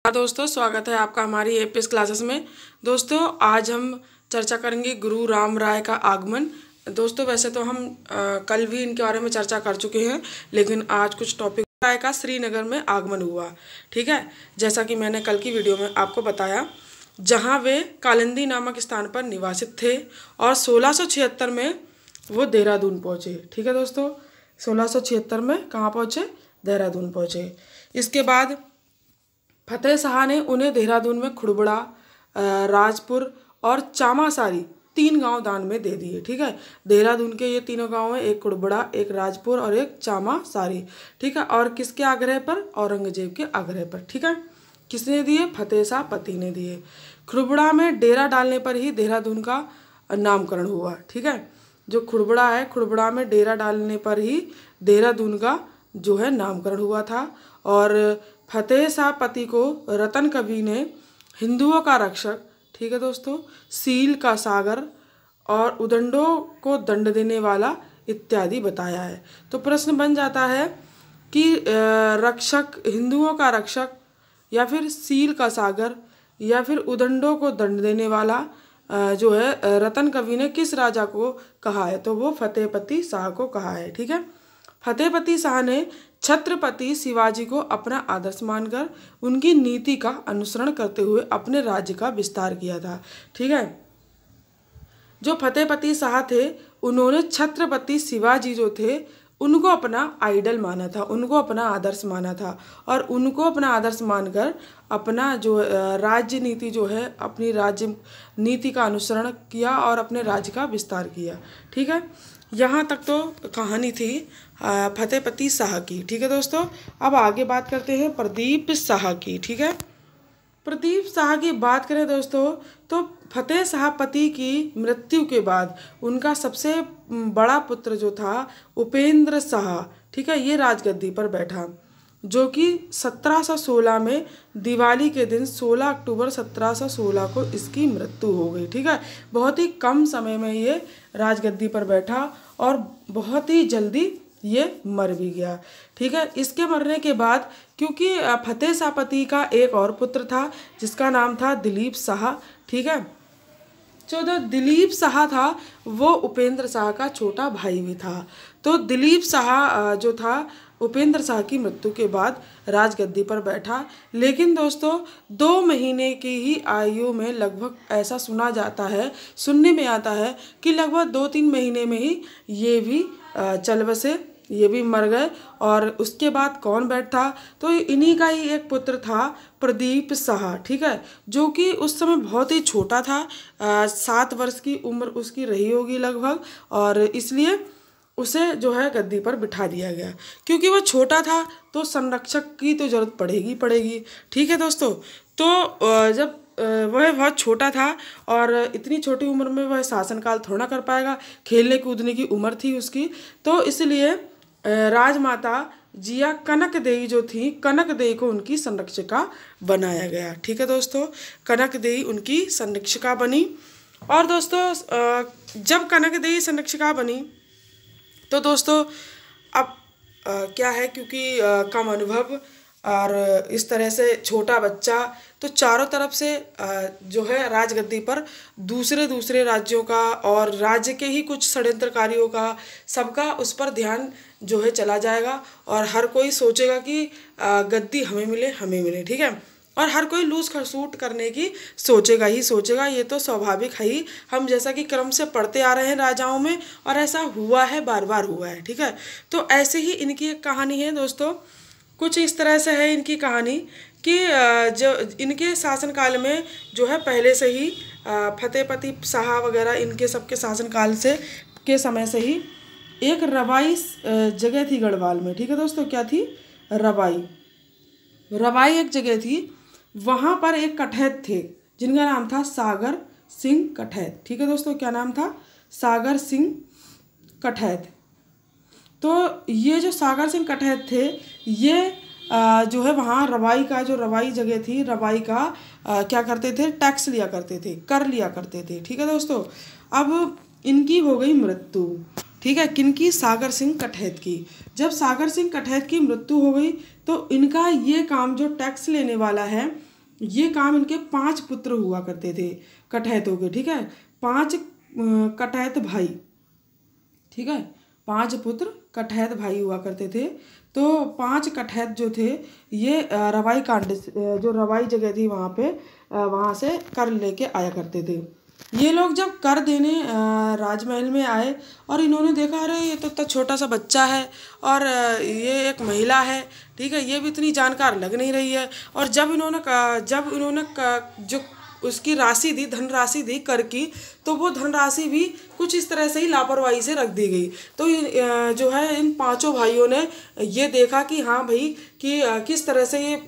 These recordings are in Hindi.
दोस्तों, स्वागत है आपका हमारी एपीएस क्लासेस में। दोस्तों, आज हम चर्चा करेंगे गुरु राम राय का आगमन। दोस्तों, वैसे तो हम कल भी इनके बारे में चर्चा कर चुके हैं, लेकिन आज कुछ टॉपिक राय का श्रीनगर में आगमन हुआ। ठीक है, जैसा कि मैंने कल की वीडियो में आपको बताया, जहां वे कालिंदी नामक स्थान पर निवासित थे और 1676 में वो देहरादून पहुँचे। ठीक है दोस्तों, 1676 में कहाँ पहुँचे? देहरादून पहुँचे। इसके बाद फतेह शाह ने उन्हें देहरादून में खुड़बड़ा, राजपुर और चामासारी 3 गांव दान में दे दिए। ठीक है, देहरादून के ये तीनों गांव हैं, एक खुड़बड़ा, एक राजपुर और एक चामासारी। ठीक है, और किसके आग्रह पर? औरंगजेब के आग्रह पर। ठीक है, किसने दिए? फतेह शाह पति ने दिए। खुड़बड़ा में डेरा डालने पर ही देहरादून का नामकरण हुआ। ठीक है, जो खुड़बड़ा है, खुड़बड़ा में डेरा डालने पर ही देहरादून का जो है नामकरण हुआ था। और फतेह शाह पति को रतन कवि ने हिंदुओं का रक्षक, ठीक है दोस्तों, सील का सागर और उदंडों को दंड देने वाला इत्यादि बताया है। तो प्रश्न बन जाता है कि रक्षक, हिंदुओं का रक्षक, या फिर सील का सागर, या फिर उदंडों को दंड देने वाला जो है रतन कवि ने किस राजा को कहा है? तो वो फतेहपति शाह को कहा है। ठीक है, फतेहपति शाह ने छत्रपति शिवाजी को अपना आदर्श मानकर उनकी नीति का अनुसरण करते हुए अपने राज्य का विस्तार किया था। ठीक है, जो फतेहपति शाह थे उन्होंने छत्रपति शिवाजी जो थे उनको अपना आइडल माना था, उनको अपना आदर्श माना था, और उनको अपना आदर्श मानकर अपना जो राज्य नीति जो है, अपनी राज्य नीति का अनुसरण किया और अपने राज्य का विस्तार किया। ठीक है, यहाँ तक तो कहानी थी फतेहपति शाह की। ठीक है दोस्तों, अब आगे बात करते हैं प्रदीप शाह की। ठीक है, प्रदीप शाह की बात करें दोस्तों, तो फतेह शाह पति की मृत्यु के बाद उनका सबसे बड़ा पुत्र जो था उपेंद्र शाह, ठीक है, ये राजगद्दी पर बैठा, जो कि 1716 में दिवाली के दिन 16 अक्टूबर 1716 को इसकी मृत्यु हो गई। ठीक है, बहुत ही कम समय में ये राजगद्दी पर बैठा और बहुत ही जल्दी ये मर भी गया। ठीक है, इसके मरने के बाद, क्योंकि फतेह शाह पति का एक और पुत्र था जिसका नाम था दिलीप शाह। ठीक है, जो दिलीप शाह था वो उपेंद्र शाह का छोटा भाई भी था। तो दिलीप शाह जो था उपेंद्र शाह की मृत्यु के बाद राजगद्दी पर बैठा, लेकिन दोस्तों 2 महीने की ही आयु में लगभग ऐसा सुनने में आता है कि लगभग 2-3 महीने में ही ये भी चल बसे, ये भी मर गए। और उसके बाद कौन बैठा? तो इन्हीं का ही एक पुत्र था प्रदीप शाह। ठीक है, जो कि उस समय बहुत ही छोटा था, 7 वर्ष की उम्र उसकी रही होगी लगभग, और इसलिए उसे जो है गद्दी पर बिठा दिया गया। क्योंकि वो छोटा था तो संरक्षक की तो जरूरत पड़ेगी। ठीक है दोस्तों, तो जब वह बहुत छोटा था और इतनी छोटी उम्र में वह शासनकाल थोड़ा कर पाएगा, खेलने कूदने की उम्र थी उसकी, तो इसलिए राजमाता जिया कनक देई जो थी, कनक देई को उनकी संरक्षिका बनाया गया। ठीक है दोस्तों, कनक देई उनकी संरक्षिका बनी। और दोस्तों जब कनक देई संरक्षिका बनी तो दोस्तों अब क्या है, क्योंकि कम अनुभव और इस तरह से छोटा बच्चा, तो चारों तरफ से जो है राजगद्दी पर दूसरे राज्यों का और राज्य के ही कुछ षड्यंत्रकारियों का, सबका उस पर ध्यान जो है चला जाएगा, और हर कोई सोचेगा कि गद्दी हमें मिले। ठीक है, और हर कोई लूज खसूट करने की सोचेगा। ये तो स्वाभाविक है ही, हम जैसा कि क्रम से पढ़ते आ रहे हैं राजाओं में, और ऐसा हुआ है, बार हुआ है। ठीक है, तो ऐसे ही इनकी एक कहानी है दोस्तों, कुछ इस तरह से है इनकी कहानी कि जो इनके शासनकाल में जो है पहले से ही फतेहपति शाह वगैरह इनके सबके शासनकाल के समय से ही एक रवाई जगह थी गढ़वाल में। ठीक है दोस्तों, क्या थी? रवाई एक जगह थी, वहाँ पर एक कठैत थे जिनका नाम था सागर सिंह कठैत। ठीक है दोस्तों, क्या नाम था? सागर सिंह कठैत। तो ये जो सागर सिंह कठैत थे, ये जो है वहाँ रवाई का, जो रवाई जगह थी, रवाई का क्या करते थे? टैक्स लिया करते थे, कर लिया करते थे। ठीक है दोस्तों, अब इनकी हो गई मृत्यु। ठीक है, किनकी? सागर सिंह कठैत की। जब सागर सिंह कठैत की मृत्यु हो गई तो इनका ये काम, जो टैक्स लेने वाला है, ये काम इनके 5 पुत्र हुआ करते थे कठैतों के, ठीक है, 5 कठैत भाई, ठीक है, 5 पुत्र कठैत भाई हुआ करते थे। तो 5 कठैत जो थे ये रवाई कांड, जो रवाई जगह थी वहाँ पे, वहाँ से कर लेके आया करते थे। ये लोग जब कर देने राजमहल में आए और इन्होंने देखा, अरे ये तो इतना छोटा सा बच्चा है और ये एक महिला है, ठीक है, ये भी इतनी जानकार लग नहीं रही है। और जब इन्होंने जो उसकी राशि दी, धनराशि दी कर की, तो वो धनराशि भी कुछ इस तरह से ही लापरवाही से रख दी गई। तो जो है इन 5 भाइयों ने ये देखा कि हाँ भाई, कि किस तरह से ये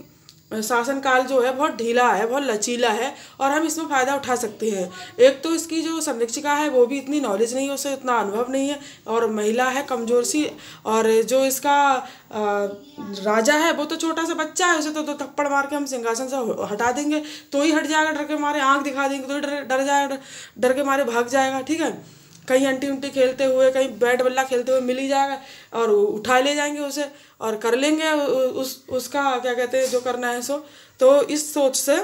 शासनकाल जो है बहुत ढीला है, बहुत लचीला है और हम इसमें फ़ायदा उठा सकते हैं। एक तो इसकी जो संरक्षिका है वो भी इतनी नॉलेज नहीं है, उसे इतना अनुभव नहीं है, और महिला है कमज़ोर सी, और जो इसका राजा है वो तो छोटा सा बच्चा है, उसे तो थप्पड़ मार के हम सिंहासन से हटा देंगे तो ही हट जाएगा, डर के मारे आँख दिखा देंगे तो ही डर जाएगा, डर के मारे भाग जाएगा, ठीक है। कहीं अंटी उंटी खेलते हुए, कहीं बैट बल्ला खेलते हुए मिल ही जाएगा और उठा ले जाएंगे उसे और कर लेंगे उसका क्या कहते हैं जो करना है सो। तो इस सोच से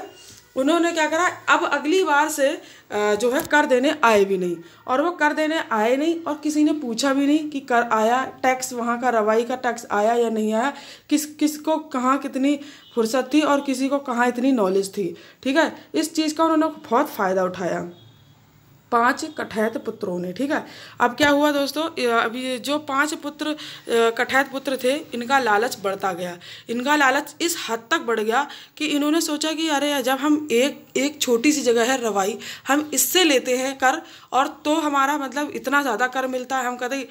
उन्होंने क्या करा, अब अगली बार से जो है कर देने आए भी नहीं, और वो कर देने आए नहीं और किसी ने पूछा भी नहीं कि कर आया, टैक्स वहाँ का रवाई का टैक्स आया या नहीं आया, किसको कहाँ कितनी फुर्सत थी और किसी को कहाँ इतनी नॉलेज थी, ठीक है। इस चीज़ का उन्होंने बहुत फ़ायदा उठाया 5 कठैत पुत्रों ने, ठीक है। अब क्या हुआ दोस्तों, अभी जो 5 पुत्र कठैत पुत्र थे, इनका लालच बढ़ता गया। इनका लालच इस हद तक बढ़ गया कि इन्होंने सोचा कि अरे जब हम एक छोटी सी जगह है रवाई, हम इससे लेते हैं कर, और तो हमारा मतलब इतना ज़्यादा कर मिलता है, हम कभी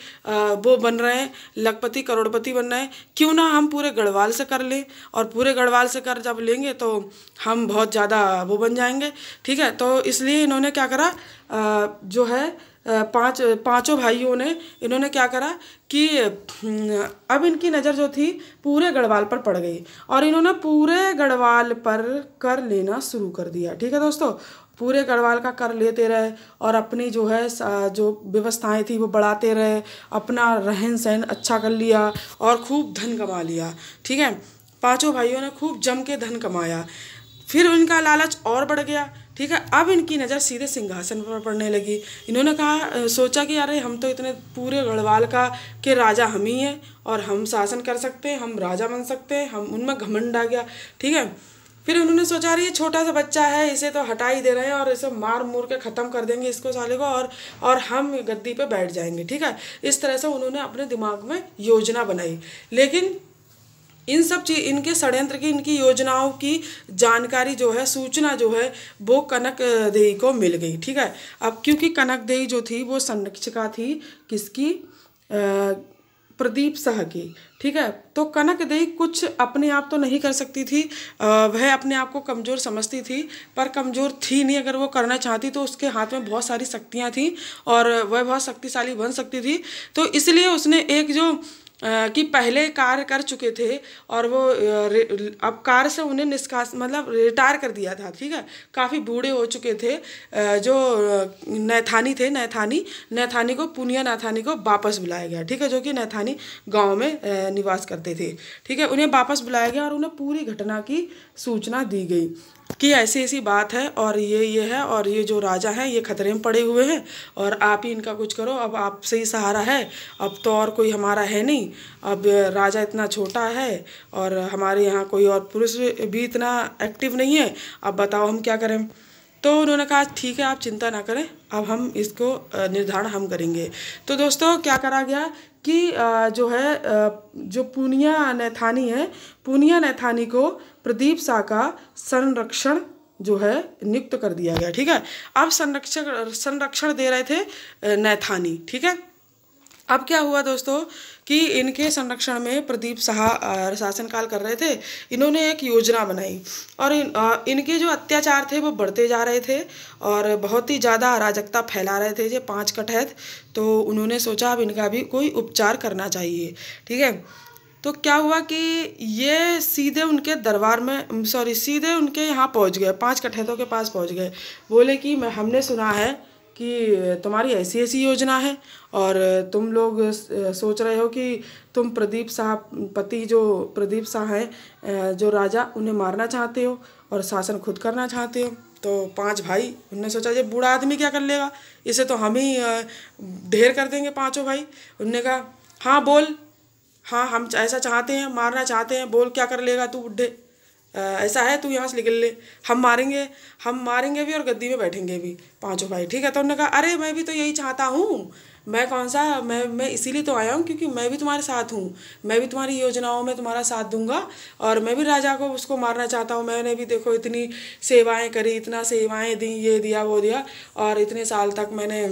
वो बन रहे हैं लखपति करोड़पति बन रहे हैं, क्यों ना हम पूरे गढ़वाल से कर लें, और पूरे गढ़वाल से कर जब लेंगे तो हम बहुत ज़्यादा वो बन जाएंगे, ठीक है। तो इसलिए इन्होंने क्या करा, जो है पांचों भाइयों ने इन्होंने क्या करा कि अब इनकी नज़र जो थी पूरे गढ़वाल पर पड़ गई और इन्होंने पूरे गढ़वाल पर कर लेना शुरू कर दिया, ठीक है दोस्तों। पूरे गढ़वाल का कर लेते रहे और अपनी जो है जो व्यवस्थाएं थी वो बढ़ाते रहे, अपना रहन सहन अच्छा कर लिया और खूब धन कमा लिया, ठीक है। 5 भाइयों ने खूब जम के धन कमाया। फिर इनका लालच और बढ़ गया, ठीक है। अब इनकी नज़र सीधे सिंहासन पर पड़ने लगी। इन्होंने कहा, सोचा कि अरे हम तो इतने पूरे गढ़वाल के राजा हम ही हैं और हम शासन कर सकते हैं, हम राजा बन सकते हैं, हम उनमें घमंड आ गया, ठीक है। फिर उन्होंने सोचा अरे ये छोटा सा बच्चा है, इसे तो हटा ही दे रहे हैं और इसे मार मूर के ख़त्म कर देंगे इसको साले को, और हम गद्दी पे बैठ जाएंगे, ठीक है। इस तरह से उन्होंने अपने दिमाग में योजना बनाई। लेकिन इन सब चीज, इनके षड्यंत्र की, इनकी योजनाओं की जानकारी जो है, सूचना जो है, वो कनक देवी को मिल गई, ठीक है। अब क्योंकि कनक देवी जो थी वो संरक्षिका थी किसकी, प्रदीप शाह की, ठीक है। तो कनक देवी कुछ अपने आप तो नहीं कर सकती थी, वह अपने आप को कमज़ोर समझती थी, पर कमज़ोर थी नहीं। अगर वो करना चाहती तो उसके हाथ में बहुत सारी शक्तियाँ थीं और वह बहुत शक्तिशाली बन सकती थी। तो इसलिए उसने एक जो कि पहले कार्य कर चुके थे और वो अब कार्य से उन्हें मतलब रिटायर कर दिया था, ठीक है। काफ़ी बूढ़े हो चुके थे, जो नैथानी थे, नैथानी को, पुनिया नैथानी को वापस बुलाया गया, ठीक है, जो कि नैथानी गांव में निवास करते थे, ठीक है। उन्हें वापस बुलाया गया और उन्हें पूरी घटना की सूचना दी गई कि ऐसी ऐसी बात है और ये है, और ये जो राजा हैं ये खतरे में पड़े हुए हैं और आप ही इनका कुछ करो, अब आपसे ही सहारा है, अब तो और कोई हमारा है नहीं, अब राजा इतना छोटा है और हमारे यहाँ कोई और पुरुष भी इतना एक्टिव नहीं है, अब बताओ हम क्या करें। तो उन्होंने कहा ठीक है, आप चिंता ना करें, अब हम इसको निर्धारण हम करेंगे। तो दोस्तों क्या करा गया कि जो है जो पुनिया नैथानी है, पुनिया नैथानी को प्रदीप शाह का संरक्षण जो है नियुक्त कर दिया गया, ठीक है। अब संरक्षण दे रहे थे नैथानी, ठीक है। अब क्या हुआ दोस्तों कि इनके संरक्षण में प्रदीप शाह शासनकाल कर रहे थे। इन्होंने एक योजना बनाई और इनके जो अत्याचार थे वो बढ़ते जा रहे थे और बहुत ही ज़्यादा अराजकता फैला रहे थे ये 5 कठैत। तो उन्होंने सोचा अब इनका भी कोई उपचार करना चाहिए, ठीक है। तो क्या हुआ कि ये सीधे उनके दरबार में, सीधे उनके यहाँ पहुँच गए, 5 कठैतों के पास पहुँच गए। बोले कि हमने सुना है कि तुम्हारी ऐसी ऐसी योजना है और तुम लोग सोच रहे हो कि तुम प्रदीप शाह पति जो प्रदीप शाह हैं जो राजा, उन्हें मारना चाहते हो और शासन खुद करना चाहते हो। तो 5 भाई उनने सोचा ये बूढ़ा आदमी क्या कर लेगा, इसे तो हम ही ढेर कर देंगे पांचों भाई। उनने कहा हाँ बोल, हाँ हम ऐसा चाहते हैं, मारना चाहते हैं, बोल क्या कर लेगा तू बुढ़े, ऐसा है तू यहाँ से निकल ले, हम मारेंगे भी और गद्दी में बैठेंगे भी पांचों भाई। ठीक है, तो उन्होंने कहा अरे मैं भी तो यही चाहता हूँ, मैं कौन सा मैं इसीलिए तो आया हूँ क्योंकि मैं भी तुम्हारे साथ हूँ, मैं भी तुम्हारी योजनाओं में तुम्हारा साथ दूंगा और मैं भी राजा को उसको मारना चाहता हूँ। मैंने भी देखो इतनी सेवाएं करी, इतना सेवाएं दी, ये दिया वो दिया, और इतने साल तक मैंने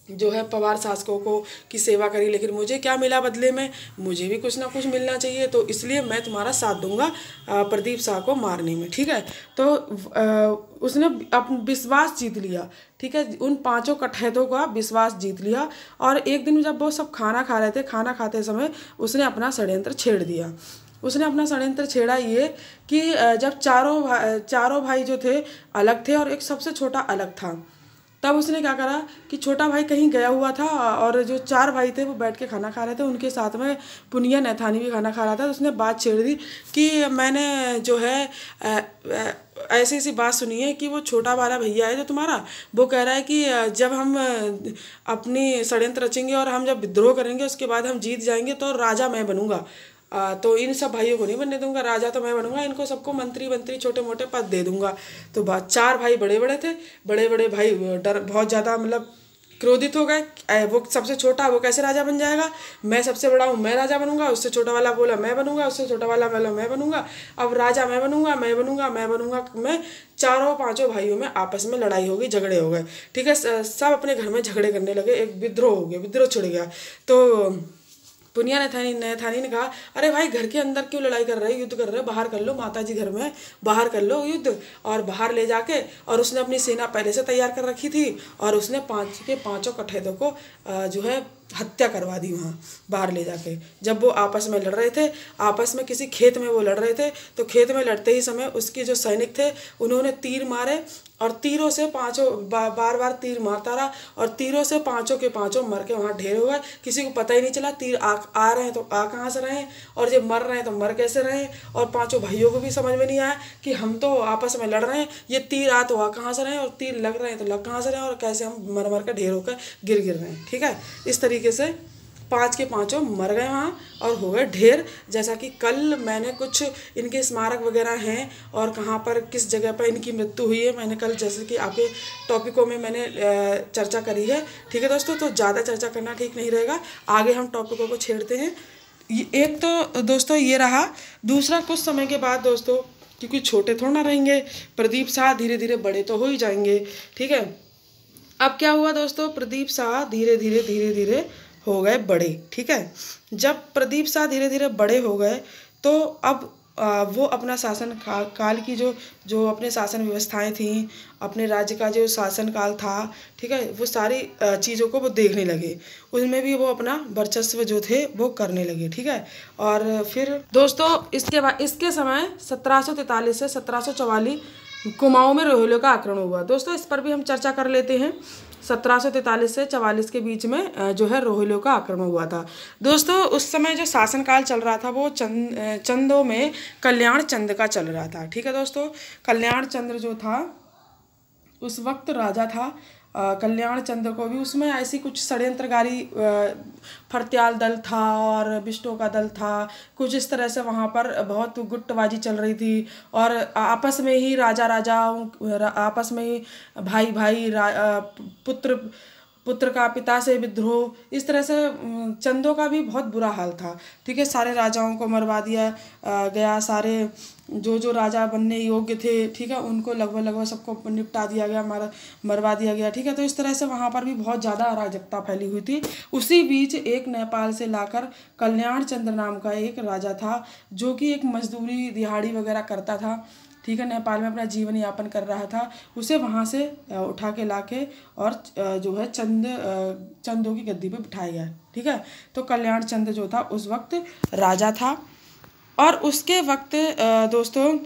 जो है पवार शासकों को की सेवा करी, लेकिन मुझे क्या मिला बदले में, मुझे भी कुछ ना कुछ मिलना चाहिए, तो इसलिए मैं तुम्हारा साथ दूंगा प्रदीप शाह को मारने में। ठीक है, तो उसने अपना विश्वास जीत लिया। ठीक है, उन पांचों कठैतों का विश्वास जीत लिया और एक दिन जब वो सब खाना खा रहे थे, खाना खाते समय उसने अपना षड्यंत्र छेड़ दिया। उसने अपना षड्यंत्र छेड़ा ये कि जब चारों भाई जो थे अलग थे और एक सबसे छोटा अलग था, तब उसने क्या करा कि छोटा भाई कहीं गया हुआ था और जो 4 भाई थे वो बैठ के खाना खा रहे थे, उनके साथ में पुनिया नैथानी भी खाना खा रहा था। तो उसने बात छेड़ दी कि मैंने जो है ऐसी ऐसी बात सुनी है कि वो छोटा वाला भैया है जो तुम्हारा, वो कह रहा है कि जब हम अपनी षड्यंत्र रचेंगे और हम जब विद्रोह करेंगे उसके बाद हम जीत जाएंगे तो राजा मैं बनूंगा, तो इन सब भाइयों को नहीं बनने दूंगा, राजा तो मैं बनूंगा, इनको सबको मंत्री छोटे मोटे पद दे दूंगा। तो बात 4 भाई बड़े बड़े थे, बड़े बड़े भाई डर बहुत ज़्यादा मतलब क्रोधित हो गए। वो सबसे छोटा वो कैसे राजा बन जाएगा, मैं सबसे बड़ा हूँ मैं राजा बनूंगा, उससे छोटा वाला बोला मैं बनूंगा, उससे छोटा वाला बोला मैं बनूंगा, अब राजा मैं बनूंगा मैं बनूंगा मैं बनूंगा मैं। चारों पांचों भाइयों में आपस में लड़ाई हो गई, झगड़े हो गए। ठीक है, सब अपने घर में झगड़े करने लगे, एक विद्रोह हो गया, विद्रोह छिड़ गया। तो पुनिया नैथानी ने कहा अरे भाई घर के अंदर क्यों लड़ाई कर रहे हो, युद्ध कर रहे हो, बाहर कर लो, माता जी घर में है, बाहर कर लो युद्ध। और बाहर ले जाके और उसने अपनी सेना पहले से तैयार कर रखी थी और उसने 5 के 5 कठैतों को जो है हत्या करवा दी वहाँ बाहर ले जाके। जब वो आपस में लड़ रहे थे, आपस में किसी खेत में वो लड़ रहे थे, तो खेत में लड़ते ही समय उसके जो सैनिक थे उन्होंने तीर मारे और तीरों से पांचों बार बार तीर मारता रहा और तीरों से 5 के 5 मर के वहाँ ढेर हो गए। किसी को पता ही नहीं चला तीर आ रहे हैं तो आ कहाँ से रहे हैं और जब मर रहे हैं तो मर कैसे रहे हैं, और 5 भाइयों को भी समझ में नहीं आया कि हम तो आपस में लड़ रहे हैं, ये तीर आ तो आ कहाँ से रहे हैं और तीर लग रहे हैं तो लग कहाँ से रहे हैं और कैसे हम मर मर कर ढेर होकर गिर रहे हैं। ठीक है, इस तरीके से 5 के 5 मर गए वहाँ और हो गए ढेर। जैसा कि कल मैंने कुछ इनके स्मारक वगैरह हैं और कहाँ पर किस जगह पर इनकी मृत्यु हुई है, मैंने कल जैसे कि आपके टॉपिकों में मैंने चर्चा करी है। ठीक है दोस्तों, तो ज़्यादा चर्चा करना ठीक नहीं रहेगा, आगे हम टॉपिकों को छेड़ते हैं। एक तो दोस्तों ये रहा, दूसरा कुछ समय के बाद दोस्तों, क्योंकि छोटे थोड़ा ना रहेंगे, प्रदीप शाह धीरे धीरे बड़े तो हो ही जाएंगे। ठीक है, अब क्या हुआ दोस्तों, प्रदीप शाह धीरे धीरे हो गए बड़े। ठीक है, जब प्रदीप शाह धीरे धीरे बड़े हो गए तो अब वो अपना शासन काल की जो अपने शासन व्यवस्थाएं थीं, अपने राज्य का जो शासन काल था, ठीक है, वो सारी चीज़ों को वो देखने लगे, उसमें भी वो अपना वर्चस्व जो थे वो करने लगे। ठीक है, और फिर दोस्तों इसके समय 1743 से 1744 कुमाऊं में रोहिलों का आक्रमण हुआ। दोस्तों इस पर भी हम चर्चा कर लेते हैं। 1743 से 44 के बीच में जो है रोहिलों का आक्रमण हुआ था। दोस्तों उस समय जो शासनकाल चल रहा था वो चंदों में कल्याण चंद का चल रहा था। ठीक है दोस्तों, कल्याण चंद्र जो था उस वक्त राजा था। कल्याण चंद्र को भी उसमें ऐसी कुछ षड्यंत्रकारी फरत्याल दल था और बिष्टों का दल था, कुछ इस तरह से वहाँ पर बहुत गुट्टबाजी चल रही थी और आपस में ही आपस में ही भाई पुत्र का पिता से विद्रोह, इस तरह से चंदों का भी बहुत बुरा हाल था। ठीक है, सारे राजाओं को मरवा दिया गया, सारे जो राजा बनने योग्य थे, ठीक है, उनको लगभग सबको निपटा दिया गया, मरवा दिया गया। ठीक है, तो इस तरह से वहाँ पर भी बहुत ज़्यादा अराजकता फैली हुई थी। उसी बीच एक नेपाल से लाकर कल्याण चंद्र नाम का एक राजा था जो कि एक मजदूरी दिहाड़ी वगैरह करता था। ठीक है, नेपाल में अपना जीवन यापन कर रहा था, उसे वहाँ से उठा के लाके और जो है चंदों की गद्दी पे बिठाया गया। ठीक है, तो कल्याण चंद जो था उस वक्त राजा था। और उसके वक्त दोस्तों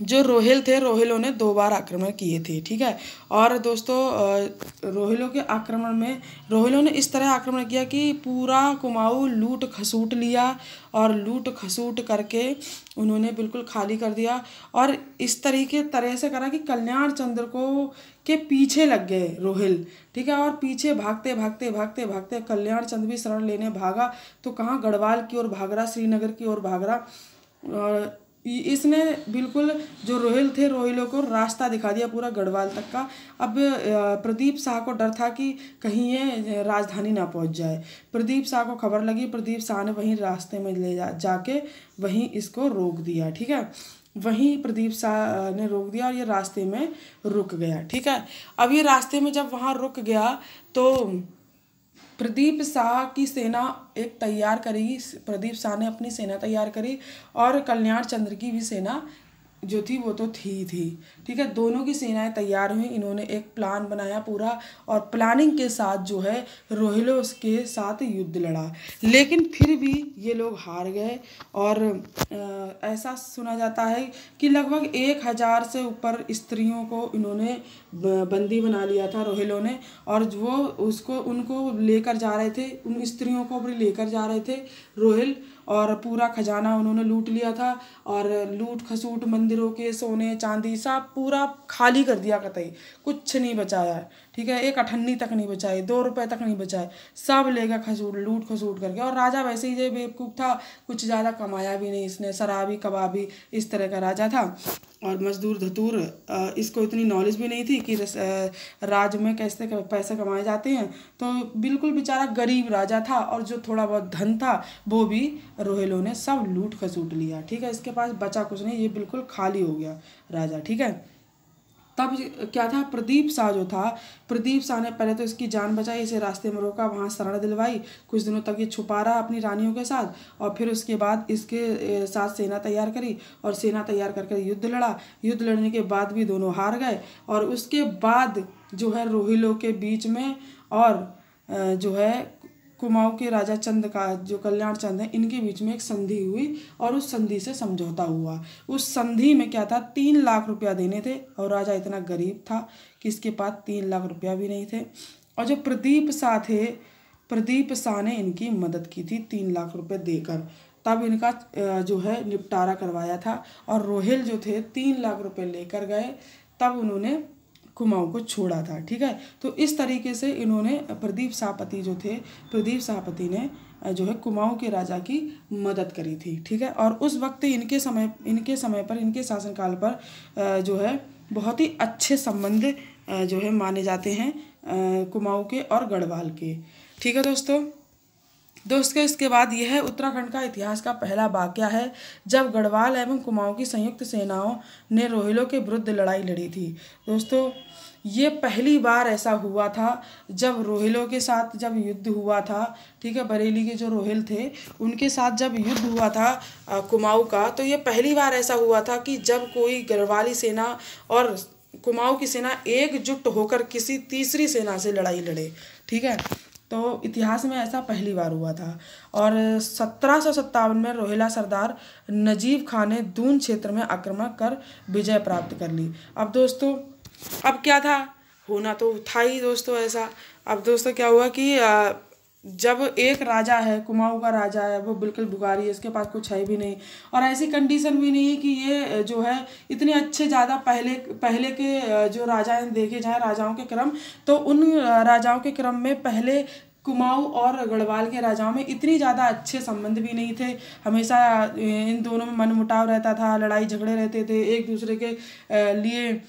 जो रोहिल थे, रोहिलों ने 2 बार आक्रमण किए थे, ठीक है। और दोस्तों रोहिलों के आक्रमण में रोहिलों ने इस तरह आक्रमण किया कि पूरा कुमाऊँ लूट खसूट लिया और लूट खसूट करके उन्होंने बिल्कुल खाली कर दिया। और इस तरह से करा कि कल्याण चंद्र को के पीछे लग गए रोहिल, ठीक है। और पीछे भागते भागते भागते भागते कल्याण चंद्र भी शरण लेने भागा, तो कहाँ गढ़वाल की ओर भाग रहा, श्रीनगर की ओर भाग रहा। और इसने बिल्कुल जो रोहिल थे, रोहिलों को रास्ता दिखा दिया पूरा गढ़वाल तक का। अब प्रदीप शाह को डर था कि कहीं ये राजधानी ना पहुंच जाए। प्रदीप शाह को खबर लगी, प्रदीप शाह ने वहीं रास्ते में जाके वहीं इसको रोक दिया, ठीक है। वहीं प्रदीप शाह ने रोक दिया और ये रास्ते में रुक गया, ठीक है। अब ये रास्ते में जब वहाँ रुक गया तो प्रदीप शाह की सेना एक तैयार करी, प्रदीप शाह ने अपनी सेना तैयार करी और कल्याण चंद्र की भी सेना जो थी वो तो थी, ठीक है। दोनों की सेनाएं तैयार हुई, इन्होंने एक प्लान बनाया पूरा और प्लानिंग के साथ जो है रोहिलों के साथ युद्ध लड़ा। लेकिन फिर भी ये लोग हार गए और ऐसा सुना जाता है कि लगभग 1000 से ऊपर स्त्रियों को इन्होंने बंदी बना लिया था रोहिलों ने। और वो उनको लेकर जा रहे थे, उन स्त्रियों को भी लेकर जा रहे थे रोहिल, और पूरा खजाना उन्होंने लूट लिया था। और लूट खसूट मंदिरों के सोने चांदी सब पूरा खाली कर दिया, कतई कुछ नहीं बचाया, ठीक है। एक अठन्नी तक नहीं बचाई, 2 रुपए तक नहीं बचाए, सब ले गया खसूट, लूट खसूट करके। और राजा वैसे ही जो बेवकूफ़ था, कुछ ज़्यादा कमाया भी नहीं इसने, शराबी कबाबी इस तरह का राजा था। और मजदूर धतूर, इसको इतनी नॉलेज भी नहीं थी कि राज्य में कैसे पैसे कमाए जाते हैं। तो बिल्कुल बेचारा गरीब राजा था और जो थोड़ा बहुत धन था वो भी रोहिलों ने सब लूट खसूट लिया, ठीक है। इसके पास बचा कुछ नहीं, ये बिल्कुल खाली हो गया राजा, ठीक है। तब क्या था, प्रदीप शाह जो था, प्रदीप शाह ने पहले तो इसकी जान बचाई, इसे रास्ते में रोका, वहाँ शरण दिलवाई, कुछ दिनों तक ये छुपा रहा अपनी रानियों के साथ। और फिर उसके बाद इसके साथ सेना तैयार करी और सेना तैयार करके युद्ध लड़ा। युद्ध लड़ने के बाद भी दोनों हार गए। और उसके बाद जो है रोहिलों के बीच में और जो है कुमाऊँ के राजा चंद का जो कल्याण चंद है, इनके बीच में एक संधि हुई और उस संधि से समझौता हुआ। उस संधि में क्या था, 3 लाख रुपया देने थे और राजा इतना गरीब था कि इसके पास 3 लाख रुपया भी नहीं थे। और जो प्रदीप शाह थे, प्रदीप शाह ने इनकी मदद की थी 3 लाख रुपये देकर, तब इनका जो है निपटारा करवाया था। और रोहिल जो थे 3 लाख रुपये लेकर गए, तब उन्होंने कुमाऊँ को छोड़ा था, ठीक है। तो इस तरीके से इन्होंने प्रदीप शाहपति जो थे, प्रदीप शाहपति ने जो है कुमाऊँ के राजा की मदद करी थी, ठीक है। और उस वक्त इनके समय पर, इनके शासनकाल पर जो है बहुत ही अच्छे संबंध जो है माने जाते हैं कुमाऊँ के और गढ़वाल के, ठीक है दोस्तों इसके बाद यह उत्तराखंड का इतिहास का पहला वाकया है जब गढ़वाल एवं कुमाऊँ की संयुक्त सेनाओं ने रोहिलों के विरुद्ध लड़ाई लड़ी थी। दोस्तों ये पहली बार ऐसा हुआ था जब रोहिलों के साथ जब युद्ध हुआ था, ठीक है। बरेली के जो रोहिल थे उनके साथ जब युद्ध हुआ था कुमाऊँ का, तो ये पहली बार ऐसा हुआ था कि जब कोई गढ़वाली सेना और कुमाऊँ की सेना एकजुट होकर किसी तीसरी सेना से लड़ाई लड़े, ठीक है। तो इतिहास में ऐसा पहली बार हुआ था। और 1757 में रोहिला सरदार नजीब खान ने दून क्षेत्र में आक्रमण कर विजय प्राप्त कर ली। अब दोस्तों अब क्या था, होना तो था ही दोस्तों ऐसा। अब दोस्तों क्या हुआ कि जब एक राजा है, कुमाऊँ का राजा है, वो बिल्कुल भुखारी है, इसके पास कुछ है भी नहीं और ऐसी कंडीशन भी नहीं है कि ये जो है इतने अच्छे ज़्यादा पहले के जो राजा देखे जाए राजाओं के क्रम, तो उन राजाओं के क्रम में पहले कुमाऊँ और गढ़वाल के राजाओं में इतनी ज़्यादा अच्छे संबंध भी नहीं थे। हमेशा इन दोनों में मनमुटाव रहता था, लड़ाई झगड़े रहते थे, एक दूसरे के लिए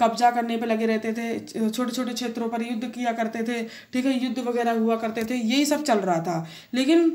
कब्जा करने पे लगे रहते थे, छोटे छोटे क्षेत्रों पर युद्ध किया करते थे, ठीक है। युद्ध वगैरह हुआ करते थे, यही सब चल रहा था। लेकिन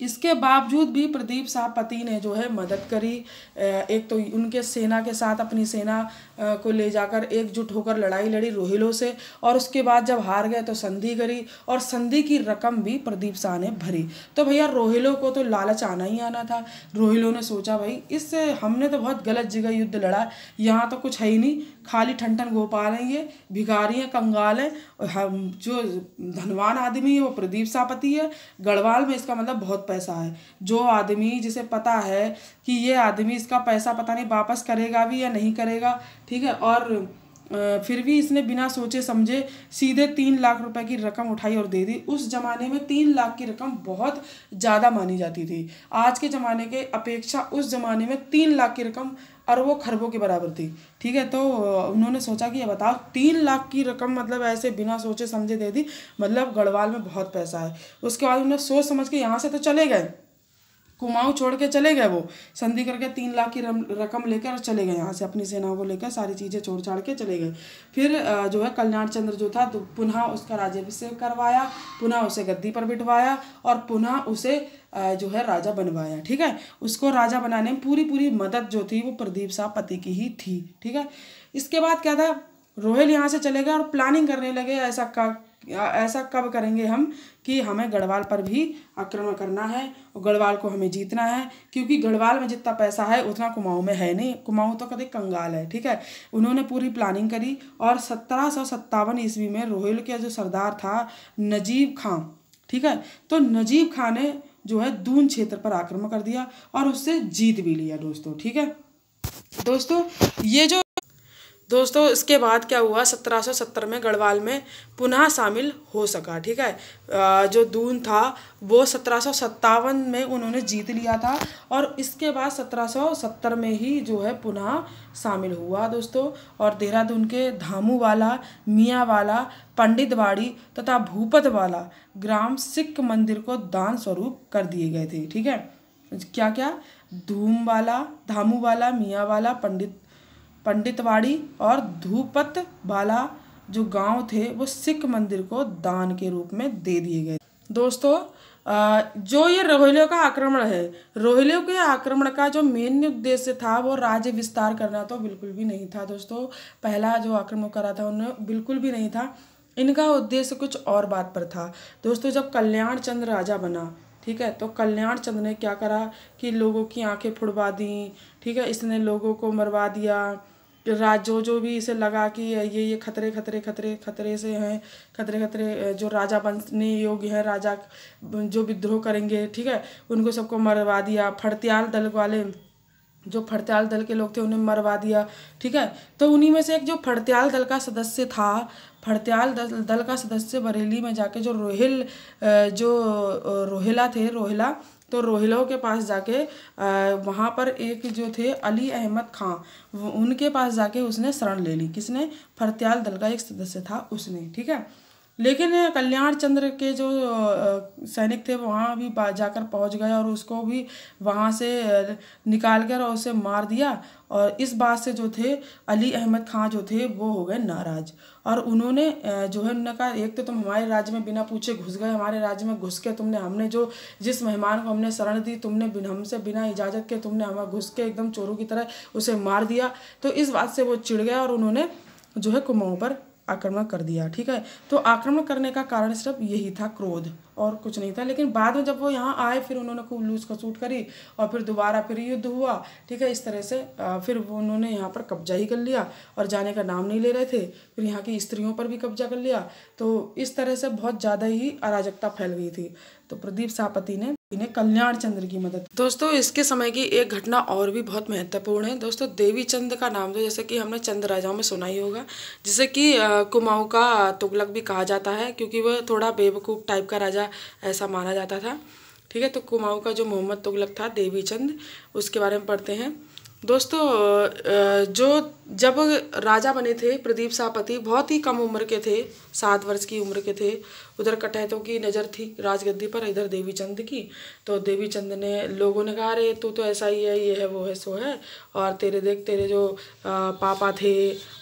इसके बावजूद भी प्रदीप शाहपति ने जो है मदद करी। एक तो उनके सेना के साथ अपनी सेना को ले जाकर एकजुट होकर लड़ाई लड़ी रोहिलों से, और उसके बाद जब हार गए तो संधि करी और संधि की रकम भी प्रदीप शाह ने भरी। तो भैया रोहिलों को तो लालच आना ही आना था। रोहिलों ने सोचा भाई इससे हमने तो बहुत गलत जगह युद्ध लड़ा, यहाँ तो कुछ है ही नहीं, खाली ठन गोपाल हैं, ये भिखारी हैं, कंगाल हैं। हम जो धनवान आदमी है वो प्रदीप शाहपति है, गढ़वाल में इसका मतलब बहुत बहुत पैसा है। जो आदमी जिसे पता है कि ये आदमी इसका पैसा पता नहीं वापस करेगा भी या नहीं करेगा, ठीक है, और फिर भी इसने बिना सोचे समझे सीधे 3 लाख रुपए की रकम उठाई और दे दी। उस जमाने में 3 लाख की रकम बहुत ज़्यादा मानी जाती थी। आज के ज़माने के अपेक्षा उस जमाने में 3 लाख की रकम अरबों खरबों के बराबर थी, ठीक है। तो उन्होंने सोचा कि ये बताओ 3 लाख की रकम मतलब ऐसे बिना सोचे समझे दे दी, मतलब गढ़वाल में बहुत पैसा है। उसके बाद उन्होंने सोच समझ के यहाँ से तो चले गए, कुमाऊं छोड़ के चले गए, वो संधि करके 3 लाख की रकम लेकर चले गए यहाँ से, अपनी सेनाओं को लेकर सारी चीज़ें छोड़ छाड़ के चले गए। फिर जो है कल्याण चंद्र जो था तो पुनः उसका राज्याभिषेक करवाया, पुनः उसे गद्दी पर बिठवाया और पुनः उसे जो है राजा बनवाया, ठीक है। उसको राजा बनाने में पूरी मदद जो थी वो प्रदीप शाह पति की ही थी, ठीक है। इसके बाद क्या था, रोहिल यहाँ से चले गए और प्लानिंग करने लगे ऐसा कब करेंगे हम कि हमें गढ़वाल पर भी आक्रमण करना है और गढ़वाल को हमें जीतना है, क्योंकि गढ़वाल में जितना पैसा है उतना कुमाऊं में है नहीं, कुमाऊं तो कभी कंगाल है, ठीक है। उन्होंने पूरी प्लानिंग करी और 1757 ईस्वी में रोहिल के जो सरदार था नजीब खां, ठीक है, तो नजीब खां ने जो है दून क्षेत्र पर आक्रमण कर दिया और उससे जीत भी लिया दोस्तों, ठीक है। दोस्तों इसके बाद क्या हुआ, 1770 में गढ़वाल में पुनः शामिल हो सका, ठीक है। जो दून था वो 1757 में उन्होंने जीत लिया था और इसके बाद 1770 में ही जो है पुनः शामिल हुआ दोस्तों। और देहरादून के धामूवाला, मियांवाला, पंडितवाड़ी तथा भूपतवाला ग्राम सिख मंदिर को दान स्वरूप कर दिए गए थे, ठीक है। क्या क्या, धामूवाला, मियांवाला, पंडितवाड़ी और धूपत वाला जो गांव थे वो सिख मंदिर को दान के रूप में दे दिए गए। दोस्तों जो ये रोहिलियों का आक्रमण है, रोहिलियों के आक्रमण का जो मेन उद्देश्य था वो राज्य विस्तार करना तो बिल्कुल भी नहीं था दोस्तों। पहला जो आक्रमण करा था उन्होंने बिल्कुल भी नहीं था, इनका उद्देश्य कुछ और बात पर था दोस्तों। जब कल्याण चंद्र राजा बना, ठीक है, तो कल्याण चंद्र ने क्या करा कि लोगों की आंखें फुड़वा दी, ठीक है, इसने लोगों को मरवा दिया। जो भी इसे लगा कि ये खतरे से हैं, खतरे जो राजा बनने योग्य है, राजा जो विद्रोह करेंगे, ठीक है, उनको सबको मरवा दिया। फड़त्याल दल वाले जो फड़त्याल दल के लोग थे उन्हें मरवा दिया, ठीक है। तो उन्हीं में से एक जो फड़त्याल दल का सदस्य था, फड़त्याल दल का सदस्य बरेली में जाके जो रोहिला थे, तो रोहिलों के पास जाके वहाँ पर एक जो थे अली अहमद खां, उनके पास जाके उसने शरण ले ली। किसने? फड़त्याल दल का एक सदस्य था उसने, ठीक है। लेकिन कल्याण चंद्र के जो सैनिक थे वहाँ भी जाकर पहुँच गए और उसको भी वहाँ से निकाल कर और उसे मार दिया। और इस बात से जो थे अली अहमद खां जो थे वो हो गए नाराज और उन्होंने जो है उन्होंने कहा, एक तो तुम हमारे राज्य में बिना पूछे घुस गए, हमारे राज्य में घुस के हमने जो जिस मेहमान को हमने शरण दी, तुमने हमसे बिना इजाज़त के तुमने हमें घुस के एकदम चोरों की तरह उसे मार दिया। तो इस बात से वो चिढ़ गया और उन्होंने जो है कुमाऊं पर आक्रमण कर दिया, ठीक है। तो आक्रमण करने का कारण सिर्फ यही था, क्रोध, और कुछ नहीं था। लेकिन बाद में जब वो यहाँ आए फिर उन्होंने खूब लूट खसूट करी और फिर दोबारा फिर युद्ध हुआ, ठीक है। इस तरह से फिर वो उन्होंने यहाँ पर कब्जा ही कर लिया और जाने का नाम नहीं ले रहे थे। फिर यहाँ की स्त्रियों पर भी कब्जा कर लिया। तो इस तरह से बहुत ज़्यादा ही अराजकता फैल गई थी। तो प्रदीप शाहपति ने इन्हें कल्याण चंद्र की मदद। दोस्तों इसके समय की एक घटना और भी बहुत महत्वपूर्ण है दोस्तों। देवी चंद का नाम तो जैसे कि हमने चंद राजाओं में सुना ही होगा, जिसे कि कुमाऊं का तुगलक भी कहा जाता है, क्योंकि वह थोड़ा बेवकूफ़ टाइप का राजा ऐसा माना जाता था, ठीक है। तो कुमाऊं का जो मोहम्मद तुगलक था, देवी चंद, उसके बारे में पढ़ते हैं दोस्तों। जो जब राजा बने थे प्रदीप शाहपति बहुत ही कम उम्र के थे, 7 वर्ष की उम्र के थे। उधर कटहतों की नज़र थी राजगद्दी पर, इधर देवी चंद की। तो देवी चंद ने, लोगों ने कहा, अरे तू तो ऐसा ही है, ये है वो है सो है, और तेरे जो पापा थे,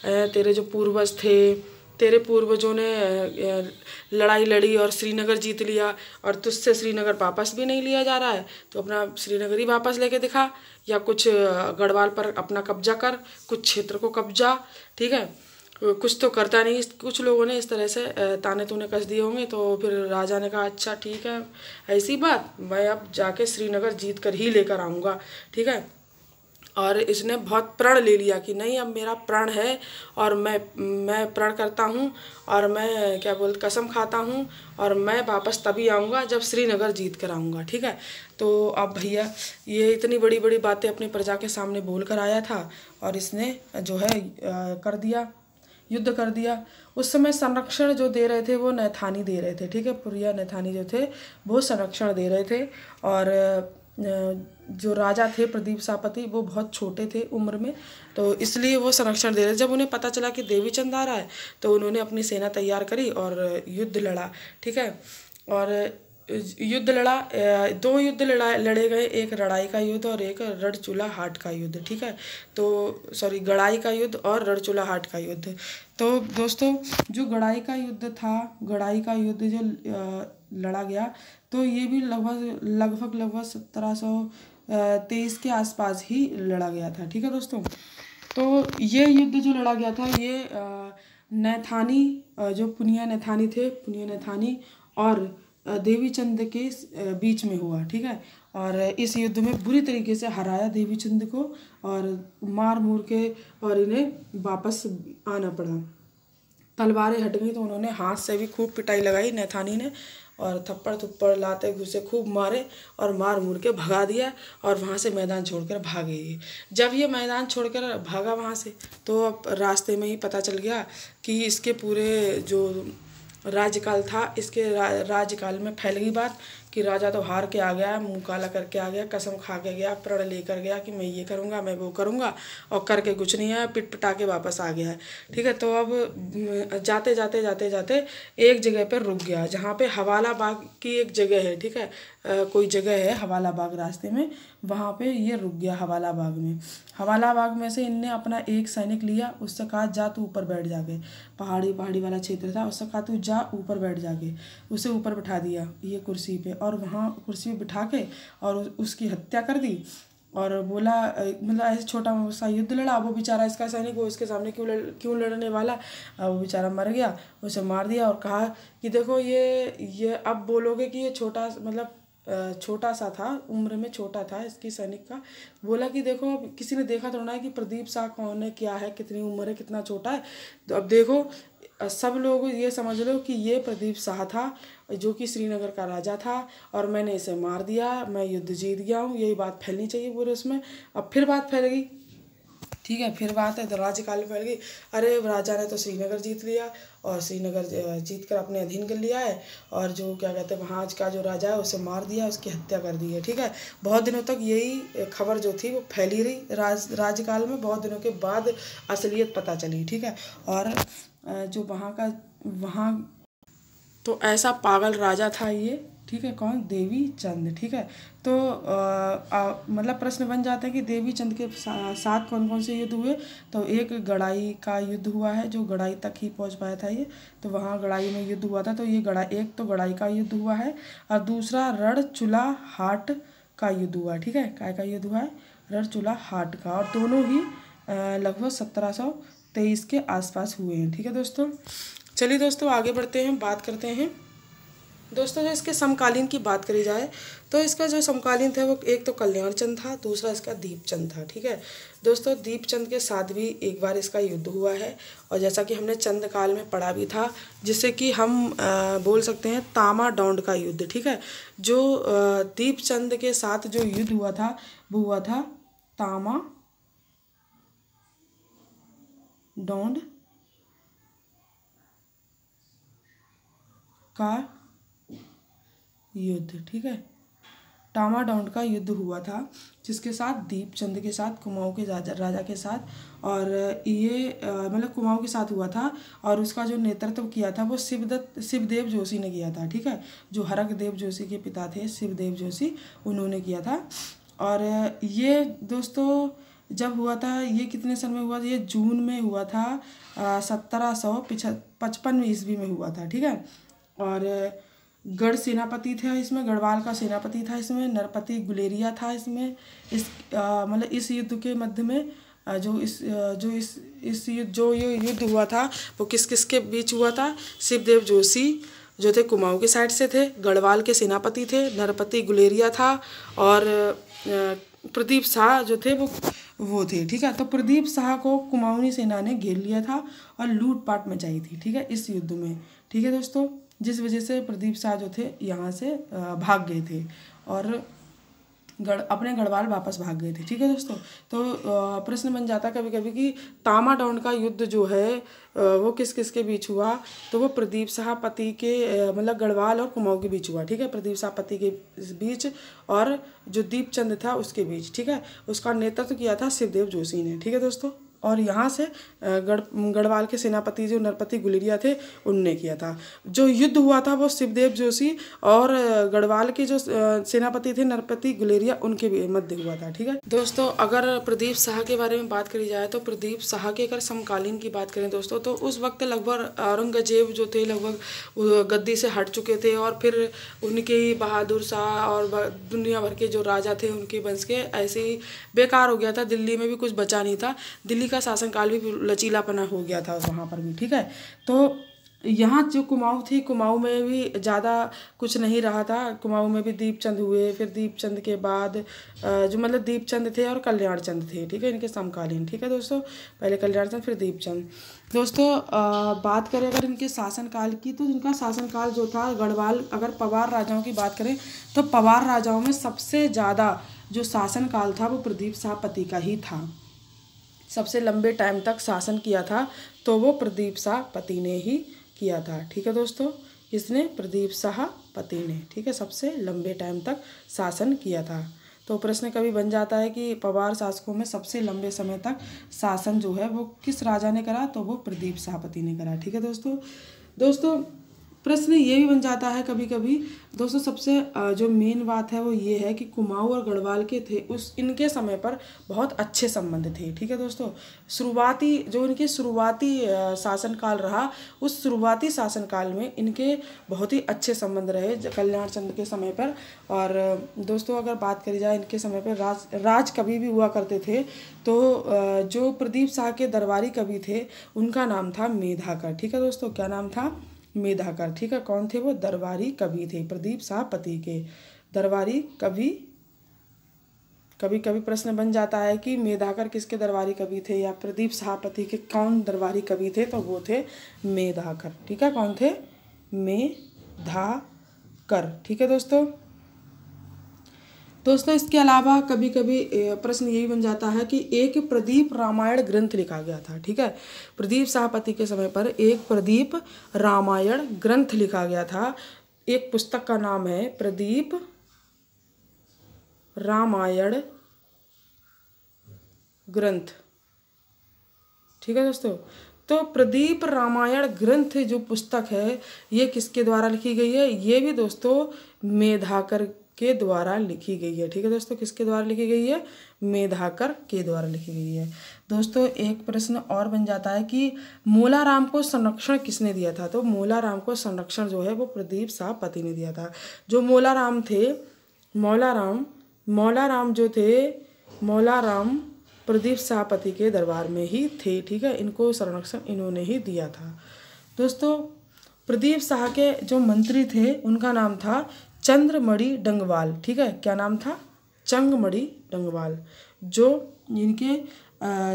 तेरे जो पूर्वज थे, तेरे पूर्वजों ने लड़ाई लड़ी और श्रीनगर जीत लिया और तुझसे श्रीनगर वापस भी नहीं लिया जा रहा है। तो अपना श्रीनगर ही वापस लेके दिखा, या कुछ गढ़वाल पर अपना कब्जा कर, कुछ क्षेत्र को कब्जा, ठीक है। कुछ तो करता नहीं। कुछ लोगों ने इस तरह से ताने तूने कस दिए होंगे। तो फिर राजा ने कहा, अच्छा ठीक है, ऐसी बात, मैं अब जाके श्रीनगर जीत कर ही लेकर आऊँगा, ठीक है। और इसने बहुत प्रण ले लिया कि नहीं, अब मेरा प्रण है और मैं प्रण करता हूँ और मैं क्या बोल कसम खाता हूँ और मैं वापस तभी आऊँगा जब श्रीनगर जीत कर आऊँगा। ठीक है, तो अब भैया ये इतनी बड़ी बड़ी बातें अपनी प्रजा के सामने बोल कर आया था और इसने जो है कर दिया, युद्ध कर दिया। उस समय संरक्षण जो दे रहे थे वो नैथानी दे रहे थे। ठीक है, पुरिया नैथानी जो थे वो संरक्षण दे रहे थे और जो राजा थे प्रदीप सापति वो बहुत छोटे थे उम्र में, तो इसलिए वो संरक्षण दे रहे थे। जब उन्हें पता चला कि देवीचंद आ रहा है तो उन्होंने अपनी सेना तैयार करी और युद्ध लड़ा। ठीक है, और युद्ध लड़ा, दो युद्ध लड़े गए, एक रड़ाई का युद्ध और एक रणचूला हाट का युद्ध। ठीक है, तो सॉरी गड़ाई का युद्ध और रणचूला हाट का युद्ध। तो दोस्तों जो गड़ाई का युद्ध था, गड़ाई का युद्ध जो लड़ा गया तो ये भी लगभग 1723 के आसपास ही लड़ा गया था। ठीक है दोस्तों, तो ये युद्ध जो लड़ा गया था ये नैथानी जो पुनिया नैथानी थे, पुनिया नैथानी और देवीचंद के बीच में हुआ। ठीक है, और इस युद्ध में बुरी तरीके से हराया देवीचंद को और मार मूर के और इन्हें वापस आना पड़ा। तलवारें हट गई तो उन्होंने हाथ से भी खूब पिटाई लगाई नैथानी ने और थप्पड़ थप्पड़ लाते घुसे खूब मारे और मार मूर के भगा दिया और वहाँ से मैदान छोड़कर भागे ये। जब ये मैदान छोड़कर भागा वहाँ से तो अब रास्ते में ही पता चल गया कि इसके पूरे जो राज्यकाल था, इसके राज्यकाल में फैल गई बात कि राजा तो हार के आ गया, मुंह काला करके आ गया, कसम खा के गया, प्रण लेकर गया कि मैं ये करूँगा, मैं वो करूँगा और करके कुछ नहीं आया, पिट पिटा के वापस आ गया है। ठीक है, तो अब जाते जाते जाते जाते एक जगह पर रुक गया जहाँ पे हवाला बाग की एक जगह है। ठीक है, कोई जगह है हवाला बाग रास्ते में, वहाँ पे ये रुक गया हवाला बाग में। हवाला बाग में से इनने अपना एक सैनिक लिया, उससे कहा जा तू ऊपर बैठ जाके, पहाड़ी वाला क्षेत्र था, उससे कहा तू जा ऊपर बैठ जाके, उसे ऊपर बैठा दिया ये कुर्सी पे और वहाँ कुर्सी पे बिठा के और उसकी हत्या कर दी और बोला मतलब ऐसे छोटा सा युद्ध लड़ा। वो बेचारा इसका सैनिक वो इसके सामने क्यों लड़ने वाला, वो बेचारा मर गया, उसे मार दिया और कहा कि देखो ये अब बोलोगे कि ये छोटा मतलब छोटा सा था, उम्र में छोटा था इसकी सैनिक का। बोला कि देखो अब किसी ने देखा थोड़ा ना है कि प्रदीप शाह कौन है, क्या है, कितनी उम्र है, कितना छोटा है, तो अब देखो सब लोग ये समझ लो कि ये प्रदीप शाह था जो कि श्रीनगर का राजा था और मैंने इसे मार दिया, मैं युद्ध जीत गया हूँ, यही बात फैलनी चाहिए पूरे उसमें। अब फिर बात फैल गई। ठीक है, फिर बात है तो राज्यकाल में फैल गई, अरे राजा ने तो श्रीनगर जीत लिया और श्रीनगर जीत कर अपने अधीन कर लिया है और जो क्या कहते हैं वहाँ का जो राजा है उसे मार दिया, उसकी हत्या कर दी है। ठीक है, बहुत दिनों तक यही खबर जो थी वो फैली रही राज्यकाल में, बहुत दिनों के बाद असलियत पता चली। ठीक है, और जो वहाँ तो ऐसा पागल राजा था ये। ठीक है, कौन, देवीचंद। ठीक है, तो मतलब प्रश्न बन जाता है कि देवीचंद के साथ कौन कौन से युद्ध हुए, तो एक गड़ाई का युद्ध हुआ है, जो गड़ाई तक ही पहुंच पाया था ये, तो वहाँ गड़ाई में युद्ध हुआ था, तो ये एक तो गड़ाई का युद्ध हुआ है और दूसरा रणचूला हाट का युद्ध हुआ है। ठीक है, काय का युद्ध हुआ है, रणचूला हाट का, और दोनों ही लगभग 1723 के आसपास हुए हैं। ठीक है दोस्तों, चलिए दोस्तों आगे बढ़ते हैं, बात करते हैं दोस्तों। जो इसके समकालीन की बात करी जाए तो इसका जो समकालीन था वो एक तो कल्याण चंद था, दूसरा इसका दीपचंद था। ठीक है दोस्तों, दीपचंद के साथ भी एक बार इसका युद्ध हुआ है और जैसा कि हमने चंद काल में पढ़ा भी था, जिससे कि हम बोल सकते हैं तामा डौंड का युद्ध। ठीक है, जो दीपचंद के साथ जो युद्ध हुआ था वो हुआ था तामा डौंड का युद्ध। ठीक है, टामा डाउन का युद्ध हुआ था जिसके साथ दीपचंद के साथ, कुमाऊं के राजा के साथ, और ये मतलब कुमाऊं के साथ हुआ था और उसका जो नेतृत्व किया था वो शिवदेव जोशी ने किया था। ठीक है, जो हरकदेव जोशी के पिता थे शिवदेव जोशी, उन्होंने किया था। और ये दोस्तों जब हुआ था, ये कितने सन में हुआ था, ये जून में हुआ था, 1755 ईस्वी में हुआ था। ठीक है, और गढ़ सेनापति था इसमें, गढ़वाल का सेनापति था इसमें, नरपति गुलेरिया था इसमें। मतलब इस युद्ध के मध्य में जो ये युद्ध हुआ था वो किस किस के बीच हुआ था। शिवदेव जोशी जो थे कुमाऊं के साइड से थे, गढ़वाल के सेनापति थे, नरपति गुलेरिया था और प्रदीप शाह जो थे वो वो थे, ठीक है। तो प्रदीप शाह को कुमाऊनी सेना ने घेर लिया था और लूटपाट मचाई थी, ठीक है, इस युद्ध में, ठीक है दोस्तों, जिस वजह से प्रदीप शाह जो थे यहाँ से भाग गए थे और अपने गढ़वाल वापस भाग गए थे, ठीक है दोस्तों। तो प्रश्न बन जाता कभी कभी कि तामा डौंड का युद्ध जो है वो किस किस के बीच हुआ, तो वो प्रदीप शाह पति के मतलब गढ़वाल और कुमाऊं के बीच हुआ, ठीक है, प्रदीप शाह पति के बीच और जो दीपचंद था उसके बीच, ठीक है। उसका नेतृत्व किया था शिवदेव जोशी ने, ठीक है दोस्तों। और यहाँ से गढ़वाल के सेनापति जो नरपति गुलेरिया थे उनने किया था। जो युद्ध हुआ था वो शिवदेव जोशी और गढ़वाल के जो सेनापति थे नरपति गुलेरिया उनके मध्य हुआ था, ठीक है दोस्तों। अगर प्रदीप शाह के बारे में बात करी जाए तो प्रदीप शाह के अगर समकालीन की बात करें दोस्तों, तो उस वक्त लगभग औरंगजेब जो थे लगभग गद्दी से हट चुके थे और फिर उनके ही बहादुर शाह और दुनिया भर के जो राजा थे उनके वंश के ऐसे ही बेकार हो गया था। दिल्ली में भी कुछ बचा नहीं था, दिल्ली का शासनकाल भी लचीलापना हो गया था वहाँ पर भी, ठीक है। तो यहाँ जो कुमाऊँ थी, कुमाऊँ में भी ज़्यादा कुछ नहीं रहा था, कुमाऊँ में भी दीपचंद हुए, फिर दीपचंद के बाद जो मतलब दीपचंद थे और कल्याण चंद थे, ठीक है, इनके समकालीन, ठीक है दोस्तों। पहले कल्याण चंद फिर दीपचंद। दोस्तों बात करें अगर इनके शासनकाल की, तो इनका शासनकाल जो था गढ़वाल, अगर पवार राजाओं की बात करें तो पवार राजाओं में सबसे ज़्यादा जो शासनकाल था वो प्रदीप शाह पति का ही था। सबसे लंबे टाइम तक शासन किया था तो वो प्रदीप शाह पति ने ही किया था, ठीक है दोस्तों। इसने प्रदीप शाह पति ने, ठीक है, सबसे लंबे टाइम तक शासन किया था। तो प्रश्न कभी बन जाता है कि पवार शासकों में सबसे लंबे समय तक शासन जो है वो किस राजा ने करा, तो वो प्रदीप शाह पति ने करा, ठीक है दोस्तों। प्रश्न ये भी बन जाता है कभी कभी दोस्तों, सबसे जो मेन बात है वो ये है कि कुमाऊँ और गढ़वाल के थे उस इनके समय पर बहुत अच्छे संबंध थे, ठीक है दोस्तों। शुरुआती जो इनके शुरुआती शासनकाल रहा, उस शुरुआती शासनकाल में इनके बहुत ही अच्छे संबंध रहे कल्याण चंद के समय पर। और दोस्तों अगर बात करी जाए इनके समय पर राज कवि भी हुआ करते थे, तो जो प्रदीप शाह के दरबारी कवि थे उनका नाम था मेधाकर, ठीक है दोस्तों। क्या नाम था? मेधाकर, ठीक है। कौन थे वो? दरबारी कवि थे, प्रदीप शाह पति के दरबारी कवि। कभी कभी प्रश्न बन जाता है कि मेधाकर किसके दरबारी कवि थे या प्रदीप शाह पति के कौन दरबारी कवि थे, तो वो थे मेधाकर, ठीक है। कौन थे? मेधाकर, ठीक है दोस्तों इसके अलावा कभी कभी प्रश्न यही बन जाता है कि एक प्रदीप रामायण ग्रंथ लिखा गया था, ठीक है। प्रदीप शाह पति के समय पर एक प्रदीप रामायण ग्रंथ लिखा गया था। एक पुस्तक का नाम है प्रदीप रामायण ग्रंथ, ठीक है दोस्तों। तो प्रदीप रामायण ग्रंथ जो पुस्तक है ये किसके द्वारा लिखी गई है? ये भी दोस्तों मेधाकर के द्वारा लिखी गई है, ठीक है दोस्तों। किसके द्वारा लिखी गई है? मेधाकर के द्वारा लिखी गई है। दोस्तों एक प्रश्न और बन जाता है कि मोलाराम को संरक्षण किसने दिया था? तो मोलाराम को संरक्षण जो है वो प्रदीप शाह पति ने दिया था। जो मोलाराम थे, मोलाराम जो थे, मोलाराम प्रदीप शाह पति के दरबार में ही थे, ठीक है। इनको संरक्षण इन्होंने ही दिया था। दोस्तों प्रदीप शाह के जो मंत्री थे उनका नाम था चंद्रमणि डंगवाल, ठीक है। क्या नाम था? चंद्रमणि डंगवाल। जो इनके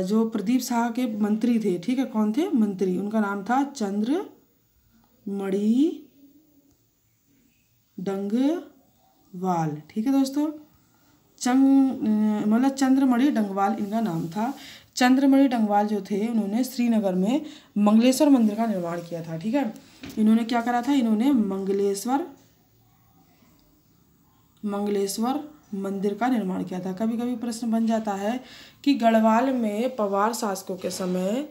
जो प्रदीप शाह के मंत्री थे, ठीक है, कौन थे? मंत्री, उनका नाम था चंद्रमणि डंगवाल, ठीक है दोस्तों। मतलब चंद्रमणि डंगवाल इनका नाम था। चंद्रमणि डंगवाल जो थे उन्होंने श्रीनगर में मंगलेश्वर मंदिर का निर्माण किया था, ठीक है। इन्होंने क्या करा था? इन्होंने मंगलेश्वर मंदिर का निर्माण किया था। कभी कभी प्रश्न बन जाता है कि गढ़वाल में पवार शासकों के समय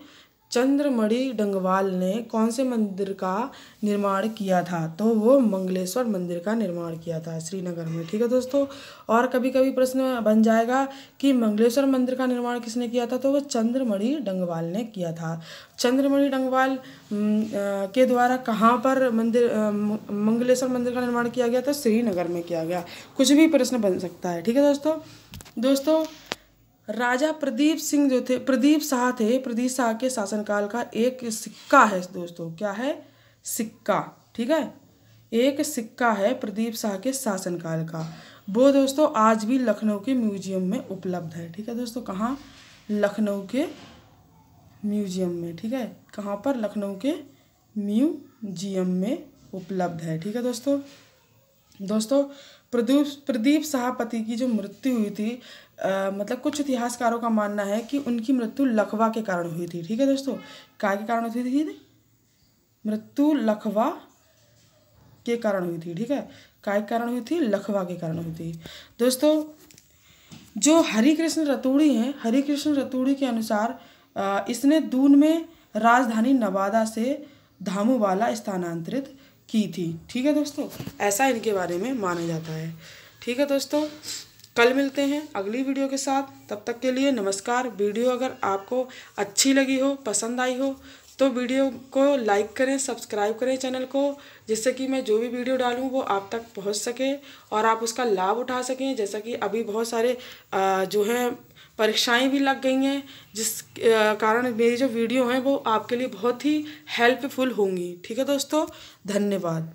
चंद्रमणि डंगवाल ने कौन से मंदिर का निर्माण किया था? तो वो मंगलेश्वर मंदिर का निर्माण किया था श्रीनगर में, ठीक है दोस्तों। और कभी कभी प्रश्न बन जाएगा कि मंगलेश्वर मंदिर का निर्माण किसने किया था? तो वो चंद्रमणि डंगवाल ने किया था। चंद्रमणि डंगवाल के द्वारा कहाँ पर मंगलेश्वर मंदिर का निर्माण किया गया? तो श्रीनगर में किया गया। कुछ भी प्रश्न बन सकता है, ठीक है दोस्तों राजा प्रदीप सिंह जो थे, प्रदीप शाह थे, प्रदीप शाह के शासनकाल का एक सिक्का है दोस्तों। क्या है? सिक्का, ठीक है। एक सिक्का है प्रदीप शाह के शासनकाल का वो दोस्तों आज भी लखनऊ के म्यूजियम में उपलब्ध है। ठीक है दोस्तों, कहाँ? लखनऊ के म्यूजियम में। ठीक है, कहाँ पर? लखनऊ के म्यूजियम में उपलब्ध है। ठीक है दोस्तों। दोस्तों प्रदीप सहापति की जो मृत्यु हुई थी, मतलब कुछ इतिहासकारों का मानना है कि उनकी मृत्यु लकवा के कारण हुई थी। ठीक है दोस्तों, काय के कारण हुई थी? मृत्यु लकवा के कारण हुई थी। ठीक है, काय के कारण हुई थी? लकवा के कारण हुई थी। दोस्तों जो हरिकृष्ण रतूड़ी हैं, हरिकृष्ण रतूड़ी के अनुसार इसने दून में राजधानी नवादा से धामूवाला स्थानांतरित की थी। ठीक है दोस्तों, ऐसा इनके बारे में माना जाता है। ठीक है दोस्तों, कल मिलते हैं अगली वीडियो के साथ। तब तक के लिए नमस्कार। वीडियो अगर आपको अच्छी लगी हो, पसंद आई हो, तो वीडियो को लाइक करें, सब्सक्राइब करें चैनल को, जिससे कि मैं जो भी वीडियो डालूं वो आप तक पहुंच सके और आप उसका लाभ उठा सकें। जैसा कि अभी बहुत सारे जो हैं परीक्षाएं भी लग गई हैं, जिस कारण मेरी जो वीडियो हैं वो आपके लिए बहुत ही हेल्पफुल होंगी। ठीक है दोस्तों, धन्यवाद।